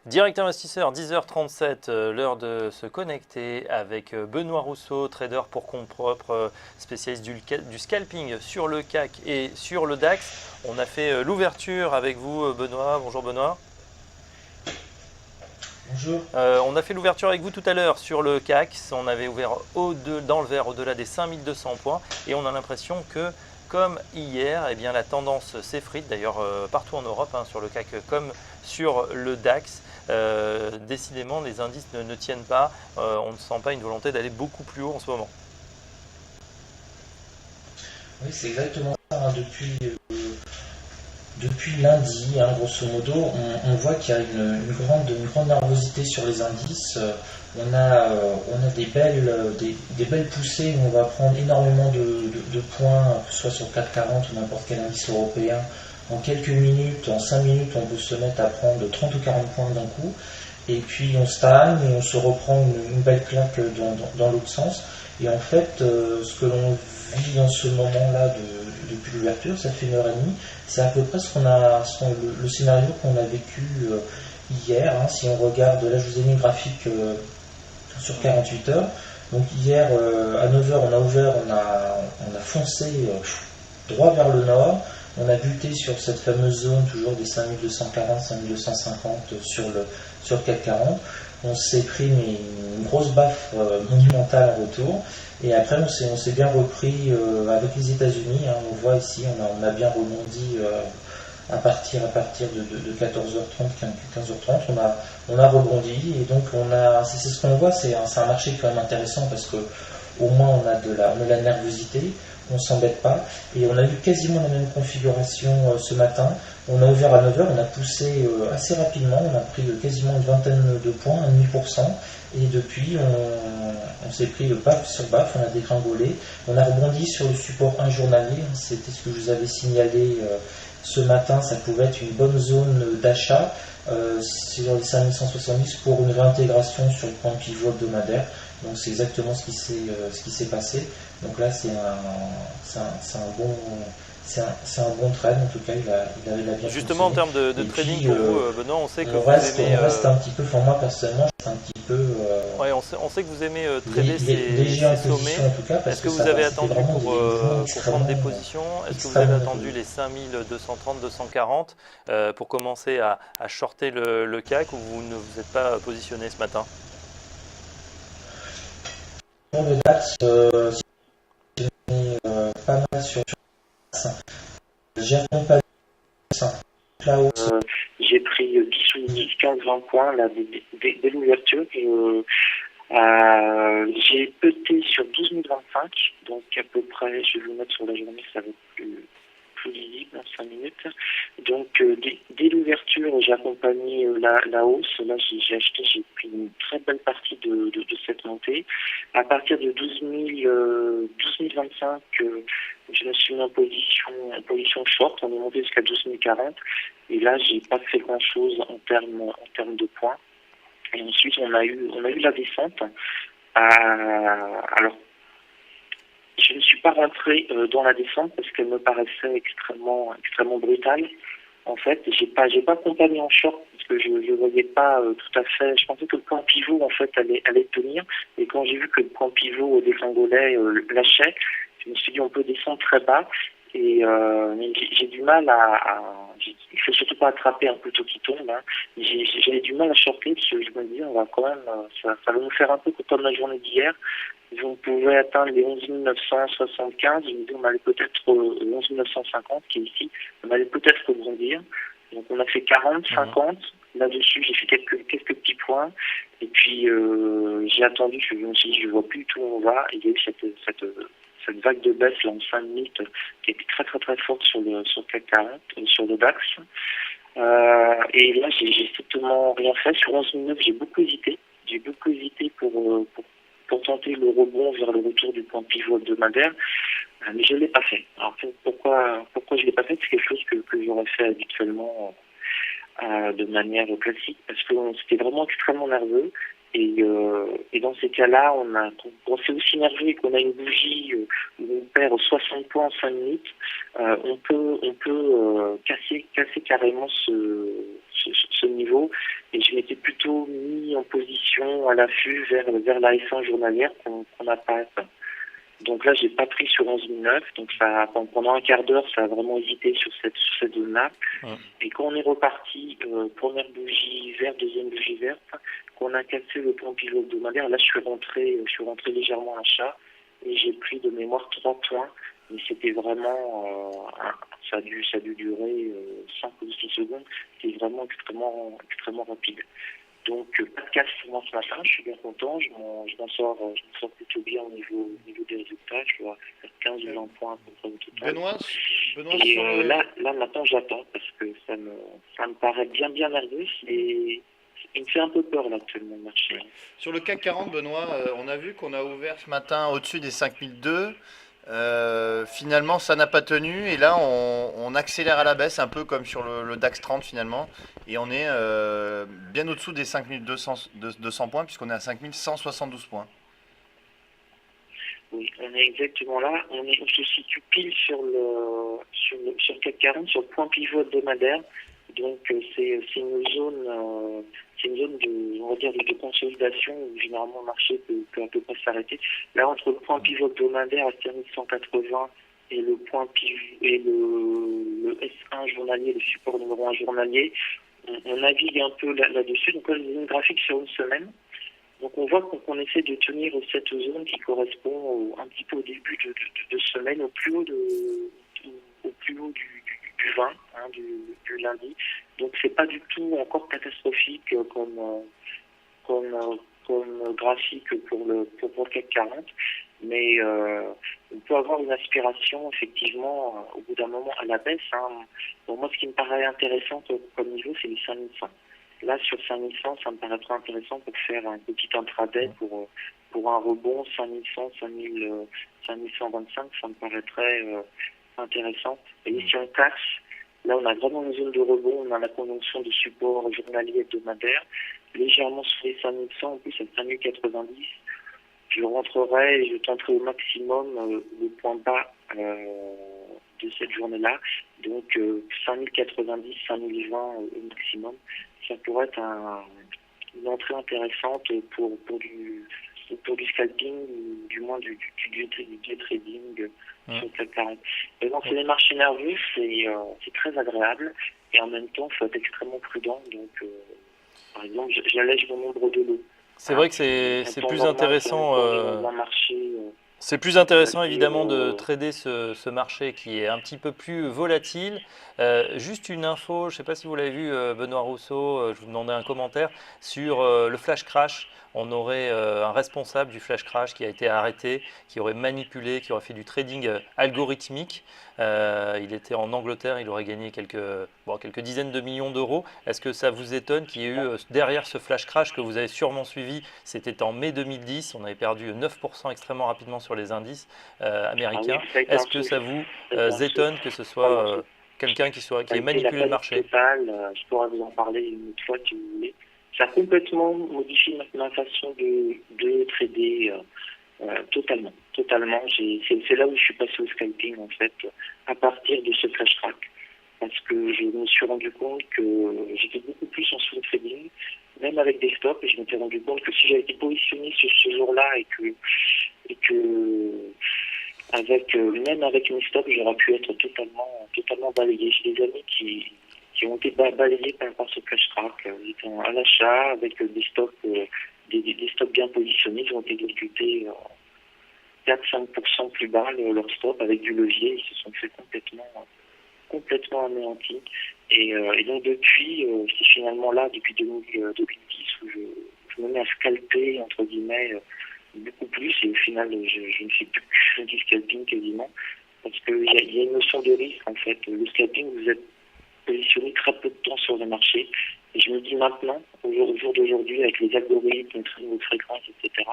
Direct investisseur, 10h37, l'heure de se connecter avec Benoît Rousseau, trader pour compte propre, spécialiste du scalping sur le CAC et sur le DAX. On a fait l'ouverture avec vous, Benoît. Bonjour Benoît. Bonjour. On a fait l'ouverture avec vous tout à l'heure sur le CAC. On avait ouvert dans le vert au-delà des 5200 points et on a l'impression que, comme hier, eh bien, la tendance s'effrite, d'ailleurs partout en Europe, sur le CAC comme sur le DAX. Décidément, les indices ne tiennent pas. On ne sent pas une volonté d'aller beaucoup plus haut en ce moment. Oui, c'est exactement ça, hein. Depuis lundi, grosso modo, on voit qu'il y a une grande nervosité sur les indices. On a des belles poussées où on va prendre énormément de points, que ce soit sur le CAC 40 ou n'importe quel indice européen. En quelques minutes, en 5 minutes, on peut se mettre à prendre 30 ou 40 points d'un coup. Et puis on stagne et on se reprend une belle claque dans l'autre sens. Et en fait, ce que l'on vit en ce moment-là depuis l'ouverture, ça fait une heure et demie, c'est à peu près le scénario qu'on a vécu hier. Si on regarde, là je vous ai mis une graphique sur 48 heures. Donc hier à 9 heures on a ouvert, on a foncé droit vers le nord. On a buté sur cette fameuse zone toujours des 5240, 5250 sur le CAC 40. On s'est pris une grosse baffe monumentale en retour. Et après, on s'est bien repris avec les États-Unis. On voit ici, on a bien rebondi à partir de 14h30, 15h30. On a rebondi. Et donc, c'est ce qu'on voit, c'est un marché quand même intéressant parce que au moins on a de la nervosité, on ne s'embête pas. Et on a eu quasiment la même configuration ce matin. On a ouvert à 9 heures, on a poussé assez rapidement, on a pris quasiment une vingtaine de points, 1,5%. Et depuis, on s'est pris baffe sur baffe, on a dégringolé. On a rebondi sur le support 1 journalier, c'était ce que je vous avais signalé ce matin, ça pouvait être une bonne zone d'achat sur les 5170 pour une réintégration sur le point de pivot hebdomadaire. Donc c'est exactement ce qui s'est passé. Donc là c'est un bon trade, en tout cas il a bien Justement, en fonctionné. termes de Et trading puis pour vous, Benoît, on sait que vous aimez. on reste un petit peu, enfin moi personnellement, je reste un petit peu Ouais, on sait que vous aimez trader léger ces en position sommets. en tout cas, parce Est-ce que que vous avez c'était attendu vraiment des points pour prendre des positions? Est-ce que vous avez extrêmement attendu nerveux. les 5230, 240 pour commencer à shorter le CAC ou vous ne vous êtes pas positionné ce matin? Pour le DAX, j'ai pas mal sur ça. J'ai accompagné ça. Là où j'ai pris 10 ou 10, 15, 20 points là, dès l'ouverture. Et j'ai pété sur 12 025, donc à peu près, je vais vous mettre sur la journée, ça va être plus lisible en 5 minutes. Donc dès l'ouverture, j'ai accompagné la hausse. Là, j'ai pris une très belle partie de cette montée. À partir de 12 025, je me suis mis en position short. On est monté jusqu'à 12 040. Et là, j'ai pas fait grand-chose en termes de points. Et ensuite, on a eu la descente. Alors, je ne suis pas rentré dans la descente parce qu'elle me paraissait extrêmement brutale. En fait, j'ai pas accompagné en short parce que je voyais pas tout à fait. Je pensais que le point pivot en fait allait tenir. Et quand j'ai vu que le point pivot dégringolait, lâchait, je me suis dit on peut descendre très bas. Et mais j'ai du mal il faut surtout pas attraper un couteau qui tombe. J'avais du mal à shorter parce que je me dis on va quand même ça va nous faire un peu comme la journée d'hier. On pouvait atteindre les 11 975, je me dis on allait peut-être 11 950 qui est ici, on allait peut-être rebondir. Donc on a fait 40, 50. Là-dessus, j'ai fait quelques petits points. Et puis j'ai attendu, je me suis dit, je vois plus du tout où on va. Et il y a eu cette vague de baisse là en 5 minutes qui était très forte sur le CAC 40, sur le DAX. Et là, j'ai strictement rien fait. Sur 11 9, j'ai beaucoup hésité. J'ai beaucoup hésité pour tenter le rebond vers le retour du point pivot hebdomadaire, mais je ne l'ai pas fait. Alors pourquoi je ne l'ai pas fait? C'est quelque chose que j'aurais fait habituellement de manière classique, parce que c'était vraiment extrêmement nerveux. Et dans ces cas-là, on s'est aussi nerveux et qu'on a une bougie où on perd 60 points en 5 minutes, on peut casser carrément ce niveau, et je m'étais plutôt mis en position à l'affût vers la S1 journalière qu'on n'a pas atteint. Donc là, j'ai pas pris sur 11 009, donc pendant un quart d'heure, ça a vraiment hésité sur cette zone-là. Et quand on est reparti, première bougie verte, deuxième bougie verte, qu'on a cassé le point pivot hebdomadaire, là, je suis rentré légèrement à l'achat, et j'ai pris de mémoire 3 points. Mais c'était vraiment, ça a dû durer 5 ou 6 secondes. C'était vraiment extrêmement rapide. Donc, pas de casse pour moi ce matin, je suis bien content, je m'en sors plutôt bien au niveau des résultats, je dois faire 15 ou 20 points à peu près au total. Benoît et là maintenant j'attends parce que ça me paraît bien nerveux, et il me fait un peu peur là actuellement le marché. Sur le CAC 40, Benoît, on a vu qu'on a ouvert ce matin au-dessus des 5002. Finalement, ça n'a pas tenu et là, on accélère à la baisse, un peu comme sur le DAX 30 finalement. Et on est bien au-dessous des 5200 points puisqu'on est à 5172 points. Oui, on est exactement là. On se situe pile sur le CAC 40, sur le point pivot hebdomadaire. Donc c'est une zone on va dire de consolidation où généralement le marché peut à peu près s'arrêter. Là, entre le point pivot hebdomadaire à 5180 et le point pivot et le S1 journalier, le support numéro 1 journalier, on navigue un peu là-dessus. Donc là, j'ai une graphique sur une semaine. Donc on voit qu'on essaie de tenir cette zone qui correspond un petit peu au début de semaine, au plus haut du 20, du lundi. Donc c'est pas du tout encore catastrophique comme graphique pour le CAC 40, mais on peut avoir une aspiration effectivement au bout d'un moment à la baisse. Bon, moi, ce qui me paraît intéressant comme niveau, c'est les 5100. Là, sur 5100, ça me paraîtrait intéressant pour faire un petit intraday pour un rebond 5100, 5125, ça me paraîtrait intéressant. Et si on casse, là, on a vraiment une zone de rebond, on a la conjonction de support journalier hebdomadaire, légèrement sur les 5100, en plus à 5090. Je rentrerai et je tenterai au maximum le point bas de cette journée-là. Donc 5090, 5020 au maximum. Ça pourrait être une entrée intéressante pour du scalping, ou du moins du trading sur le CAC 40. Mais donc, c'est les marchés nerveux, c'est très agréable, et en même temps, il faut être extrêmement prudent. Donc, par exemple, j'allège mon nombre de lots. C'est vrai que c'est plus intéressant. C'est plus intéressant évidemment de trader ce marché qui est un petit peu plus volatile. Juste une info, je ne sais pas si vous l'avez vu, Benoît Rousseau, je vous demandais un commentaire sur le flash crash. On aurait un responsable du flash crash qui a été arrêté, qui aurait manipulé, qui aurait fait du trading algorithmique. Il était en Angleterre, il aurait gagné quelques dizaines de millions d'euros. Est-ce que ça vous étonne qu'il y ait eu derrière ce flash crash que vous avez sûrement suivi? C'était en mai 2010, on avait perdu 9% extrêmement rapidement sur les indices américains. Est-ce que ça vous étonne que ce soit quelqu'un qui ait manipulé le marché? Je pourrais vous en parler une autre fois si vous voulez. Ça a complètement modifié ma façon de trader totalement. C'est là où je suis passé au scalping en fait, à partir de ce flash crack. Parce que je me suis rendu compte que j'étais beaucoup plus en swing trading, même avec des stops, et je m'étais rendu compte que si j'avais été positionné sur ce jour-là et que même avec mes stops, j'aurais pu être totalement balayé. J'ai des amis qui ont été balayés par ce flash crack. Ils étaient à l'achat avec des stops bien positionnés, ils ont été exécutés 4-5% plus bas leur stop avec du levier, ils se sont fait complètement anéantis. Et donc depuis, c'est finalement là, depuis 2010, où je me mets à scalper, entre guillemets, beaucoup plus, et au final, je ne fais plus du scalping quasiment, parce qu'il y a une notion de risque en fait. Le scalping, vous êtes positionné très peu de temps sur le marché, et je me dis maintenant, au jour d'aujourd'hui, avec les algorithmes, les fréquences, etc.,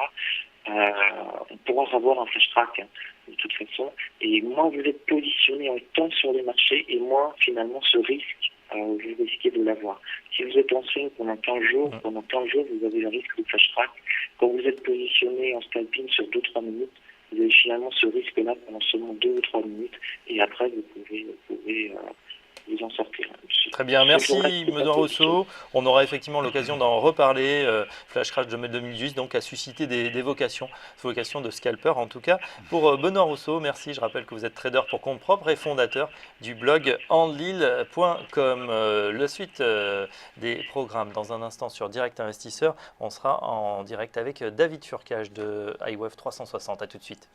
on pourra avoir un flash track de toute façon, et moins vous êtes positionné en temps sur les marchés, et moins finalement ce risque vous risquez de l'avoir. Si vous êtes en swing pendant 15 jours, vous avez le risque de flash track. Quand vous êtes positionné en scalping sur 2-3 minutes, vous avez finalement ce risque-là pendant seulement 2 ou 3 minutes, et après vous pouvez vous en sortir. Très bien, merci Benoît Rousseau. On aura effectivement l'occasion d'en reparler. Flash Crash de mai 2018 donc a suscité des vocations de scalper en tout cas. Pour Benoît Rousseau, merci. Je rappelle que vous êtes trader pour compte propre et fondateur du blog andlil.com. La suite des programmes dans un instant sur Direct Investisseur. On sera en direct avec David Furcage de iWeb 360. À tout de suite.